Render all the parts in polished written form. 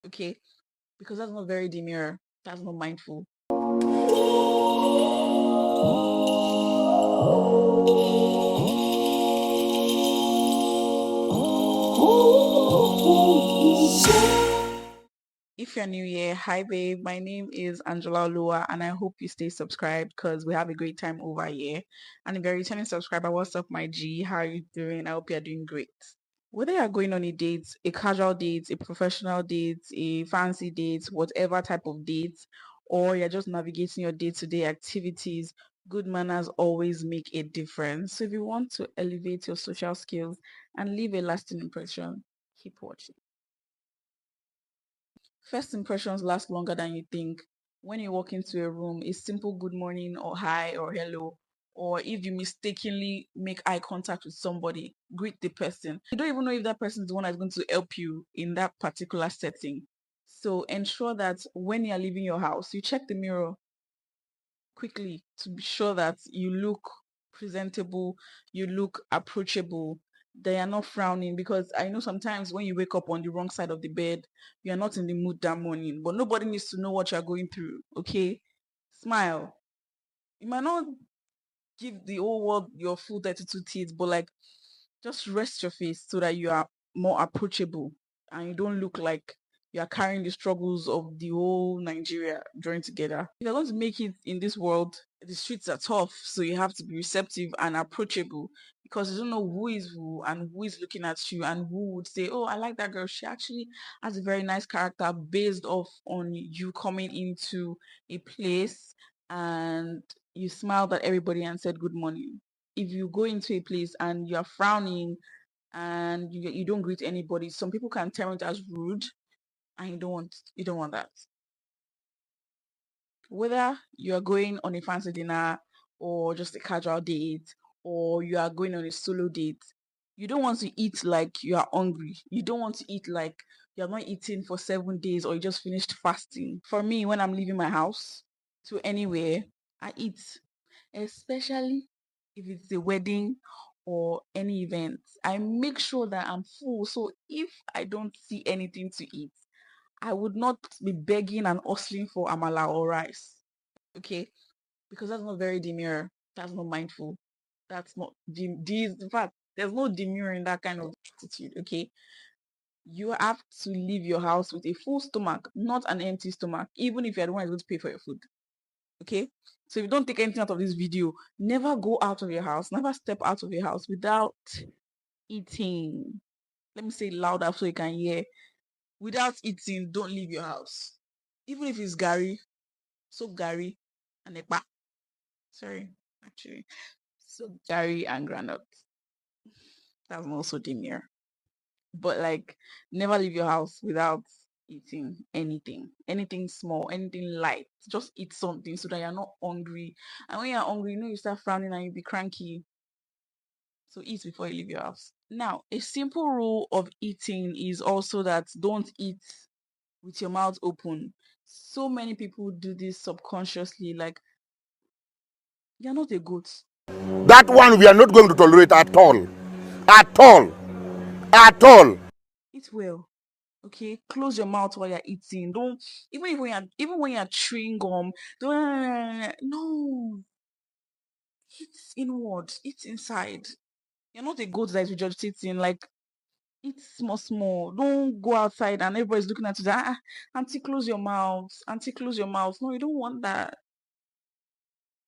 okay? Because that's not very demure. That's not mindful. If you're new here, hi babe, my name is Angela Lua and I hope you stay subscribed because we have a great time over here. And if you're a returning subscriber, what's up my G? How are you doing? I hope you're doing great. Whether you're going on a date, a casual date, a professional date, a fancy date, whatever type of date, or you're just navigating your day-to-day activities, good manners always make a difference. So if you want to elevate your social skills and leave a lasting impression, keep watching. First impressions last longer than you think. When you walk into a room, a simple good morning or hi or hello, or if you mistakenly make eye contact with somebody, greet the person. You don't even know if that person is the one that's going to help you in that particular setting. So ensure that when you're leaving your house, you check the mirror quickly to be sure that you look presentable, you look approachable, they are not frowning. Because I know sometimes when you wake up on the wrong side of the bed, you're not in the mood that morning, but nobody needs to know what you're going through. Okay, smile. You might not give the whole world your full 32 teeth, but like just rest your face so that you are more approachable and you don't look like you are carrying the struggles of the whole Nigeria joined together. If you're going to make it in this world, the streets are tough, so you have to be receptive and approachable because you don't know who is who and who is looking at you and who would say, "Oh, I like that girl. She actually has a very nice character," based off on you coming into a place and you smiled at everybody and said good morning. If you go into a place and you're frowning and you don't greet anybody, some people can term it as rude, and you don't want that. Whether you are going on a fancy dinner or just a casual date or you are going on a solo date, you don't want to eat like you are hungry. You don't want to eat like you have not eaten for 7 days or you just finished fasting. For me, when I'm leaving my house to anywhere, I eat, especially if it's a wedding or any event. I make sure that I'm full. So if I don't see anything to eat, I would not be begging and hustling for amala or rice. Okay? Because that's not very demure. That's not mindful. That's not in fact, there's no demure in that kind of attitude. Okay? You have to leave your house with a full stomach, not an empty stomach, even if you're the one who's going to pay for your food. Okay, so if you don't take anything out of this video, never go out of your house, never step out of your house without eating. Let me say it louder so you can hear. Without eating, don't leave your house. Even if it's gari, soap gari and ekpa. Sorry, actually, soap gari and granite. That's not so demure. But like, never leave your house without eating anything small, anything light. Just eat something so that you're not hungry. And when you're hungry, you start frowning and you be cranky. So eat before you leave your house. Now, a simple rule of eating is also that don't eat with your mouth open. So many people do this subconsciously, like you're not a goat. That one we are not going to tolerate at all. At all. At all. Eat well. Okay, close your mouth while you're eating. Don't even when you're chewing gum. Don't no. Eat inward. Eat inside. You're not a goat that is regurgitating. Like eat small, small. Don't go outside and everybody's looking at you. Auntie, close your mouth. Auntie, close your mouth. No, you don't want that.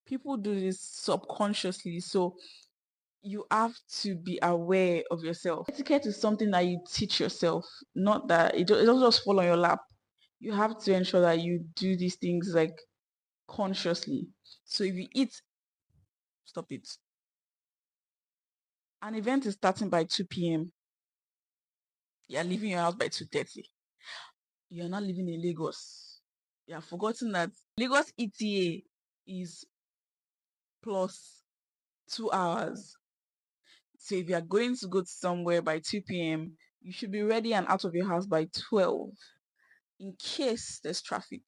People do this subconsciously, so you have to be aware of yourself. Etiquette is something that you teach yourself, not that it doesn't just fall on your lap. You have to ensure that you do these things like consciously. So if you eat, stop it. An event is starting by 2 p.m. You're leaving your house by 2:30. You're not living in Lagos. You have forgotten that Lagos ETA is plus 2 hours. So if you're going to go to somewhere by 2 p.m., you should be ready and out of your house by 12 in case there's traffic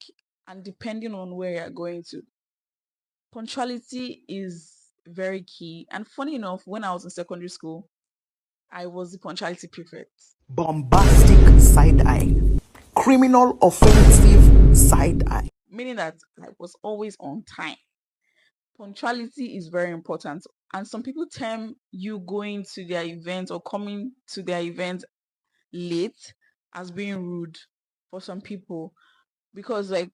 and depending on where you're going to. Punctuality is very key. And funny enough, when I was in secondary school, I was the punctuality prefect. Bombastic side eye. criminal offensive side eye. Meaning that I was always on time. Punctuality is very important. And some people term you going to their event or coming to their event late as being rude for some people, because like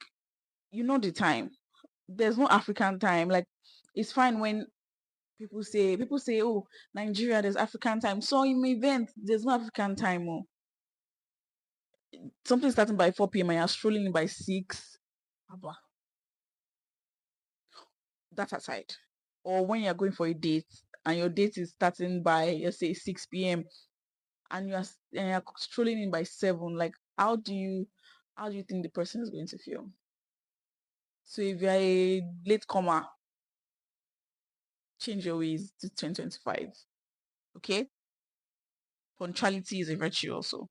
you know the time. There's no African time. Like it's fine when people say, oh, Nigeria, there's African time. So in my event, there's no African time. Oh. Something starting by 4 p.m. and you're strolling in by 6. That aside. Or when you're going for a date and your date is starting by, let's say, 6 p.m. and you're strolling in by 7, like how do you think the person is going to feel? So if you're a late comer, change your ways to 2025. Okay? Punctuality is a virtue also.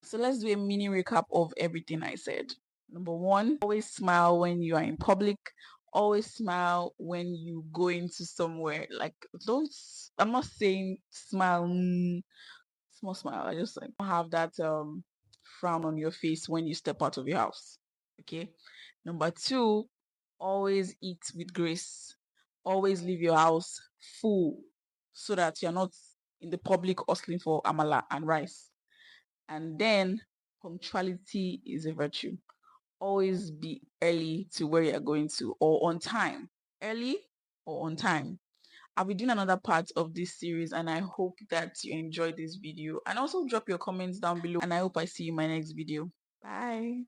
So let's do a mini recap of everything I said. Number one, always smile when you are in public. Always smile when you go into somewhere. Like, don't, I'm not saying smile, small smile. I just like don't have that frown on your face when you step out of your house. Okay. Number two, always eat with grace. Always leave your house full so that you're not in the public hustling for amala and rice. And then punctuality is a virtue. Always be early to where you're going to or on time. Early or on time. I'll be doing another part of this series and I hope that you enjoyed this video. And also drop your comments down below and I hope I see you in my next video. Bye.